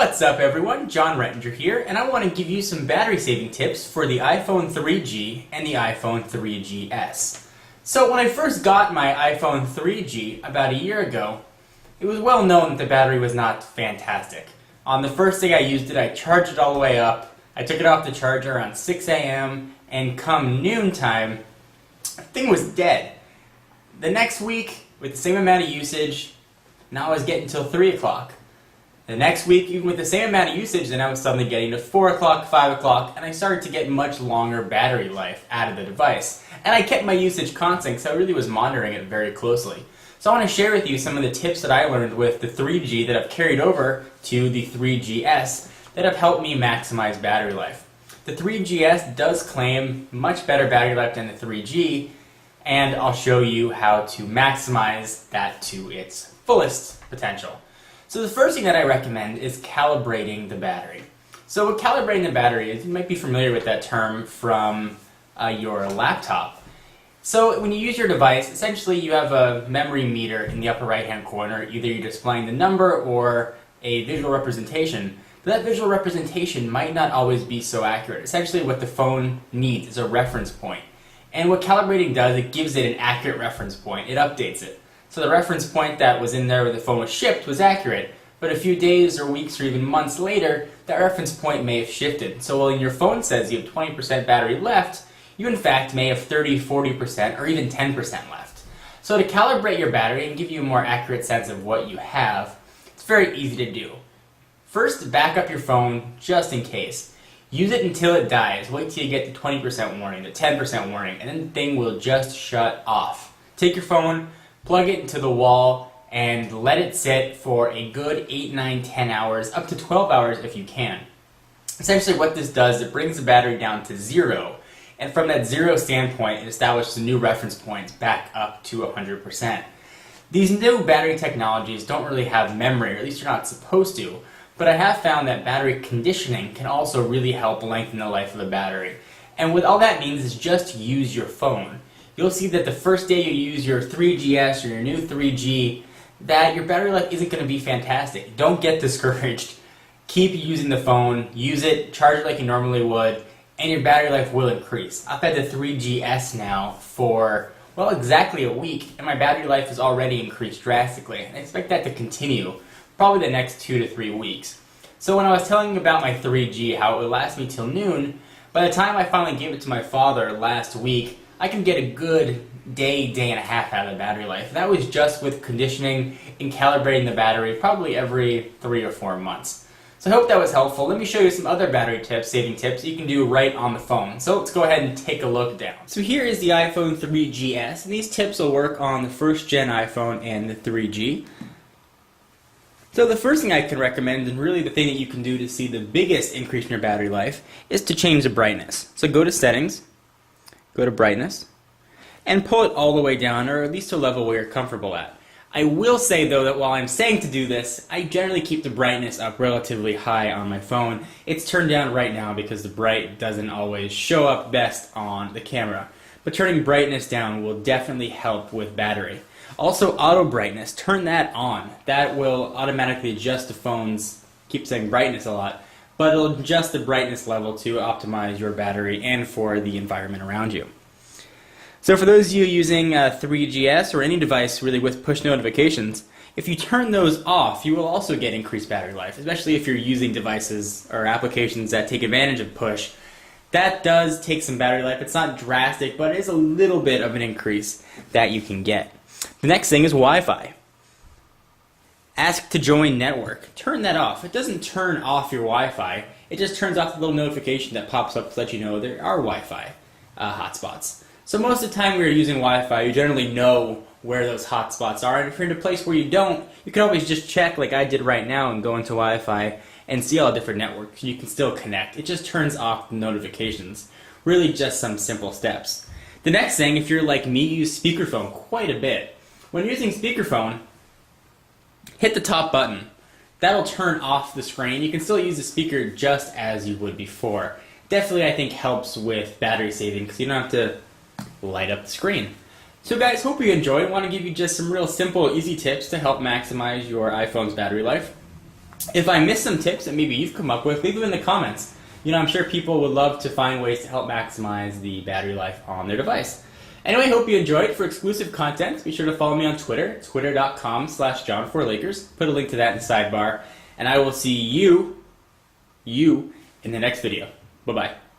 What's up everyone, John Rettinger here, and I want to give you some battery saving tips for the iPhone 3G and the iPhone 3GS. So when I first got my iPhone 3G about a year ago, it was well known that the battery was not fantastic. On the first day I used it, I charged it all the way up, I took it off the charger around 6 a.m. and come noontime, the thing was dead. The next week, with the same amount of usage, now I was getting till 3 o'clock. The next week, even with the same amount of usage, then I was suddenly getting to 4 o'clock, 5 o'clock, and I started to get much longer battery life out of the device. And I kept my usage constant, so I really was monitoring it very closely. So I want to share with you some of the tips that I learned with the 3G that I've carried over to the 3GS that have helped me maximize battery life. The 3GS does claim much better battery life than the 3G, and I'll show you how to maximize that to its fullest potential. So the first thing that I recommend is calibrating the battery. So what calibrating the battery is, you might be familiar with that term from your laptop. So when you use your device, essentially you have a memory meter in the upper right hand corner. Either you're displaying the number or a visual representation. But that visual representation might not always be so accurate. Essentially what the phone needs is a reference point. And what calibrating does, it gives it an accurate reference point. It updates it. So the reference point that was in there when the phone was shipped was accurate, but a few days or weeks or even months later, that reference point may have shifted. So while your phone says you have 20% battery left, you in fact may have 30, 40% or even 10% left. So to calibrate your battery and give you a more accurate sense of what you have, it's very easy to do. First, back up your phone just in case. Use it until it dies. Wait till you get the 20% warning, the 10% warning, and then the thing will just shut off. Take your phone, plug it into the wall, and let it sit for a good 8, 9, 10 hours, up to 12 hours if you can. Essentially what this does, it brings the battery down to 0, and from that 0 standpoint, it establishes a new reference point back up to 100%. These new battery technologies don't really have memory, or at least you're not supposed to, but I have found that battery conditioning can also really help lengthen the life of the battery. And what all that means is just use your phone. You'll see that the first day you use your 3GS or your new 3G, that your battery life isn't going to be fantastic. Don't get discouraged. Keep using the phone, use it, charge it like you normally would, and your battery life will increase. I've had the 3GS now for, well, exactly a week, and my battery life has already increased drastically. And I expect that to continue probably the next 2 to 3 weeks. So when I was telling you about my 3G, how it would last me till noon, by the time I finally gave it to my father last week, I can get a good day and a half out of the battery life. And that was just with conditioning and calibrating the battery probably every 3 or 4 months. So I hope that was helpful. Let me show you some other battery tips, saving tips you can do right on the phone. So let's go ahead and take a look down. So here is the iPhone 3GS, and these tips will work on the first gen iPhone and the 3G. So the first thing I can recommend, and really the thing that you can do to see the biggest increase in your battery life, is to change the brightness. So go to Settings, go to Brightness, and pull it all the way down, or at least to a level where you're comfortable at. I will say though that while I'm saying to do this, I generally keep the brightness up relatively high on my phone. It's turned down right now because the bright doesn't always show up best on the camera. But turning brightness down will definitely help with battery. Also, auto brightness, turn that on. That will automatically adjust the phone's, keep saying brightness a lot, but it'll adjust the brightness level to optimize your battery and for the environment around you. So for those of you using 3GS or any device really with push notifications, if you turn those off, you will also get increased battery life, especially if you're using devices or applications that take advantage of push. That does take some battery life. It's not drastic, but it is a little bit of an increase that you can get. The next thing is Wi-Fi. Ask to join network. Turn that off. It doesn't turn off your Wi-Fi. It just turns off the little notification that pops up to let you know there are Wi-Fi hotspots. So most of the time when you're using Wi-Fi, you generally know where those hotspots are. And if you're in a place where you don't, you can always just check like I did right now and go into Wi-Fi and see all different networks. You can still connect. It just turns off the notifications. Really just some simple steps. The next thing, if you're like me, you use speakerphone quite a bit. When using speakerphone, hit the top button. That'll turn off the screen. You can still use the speaker just as you would before. Definitely, I think, helps with battery saving because you don't have to light up the screen. So guys, hope you enjoyed. I want to give you just some real simple, easy tips to help maximize your iPhone's battery life. If I missed some tips that maybe you've come up with, leave them in the comments. You know, I'm sure people would love to find ways to help maximize the battery life on their device. Anyway, hope you enjoyed. For exclusive content, be sure to follow me on Twitter, twitter.com/John4Lakers. Put a link to that in the sidebar. And I will see you in the next video. Bye-bye.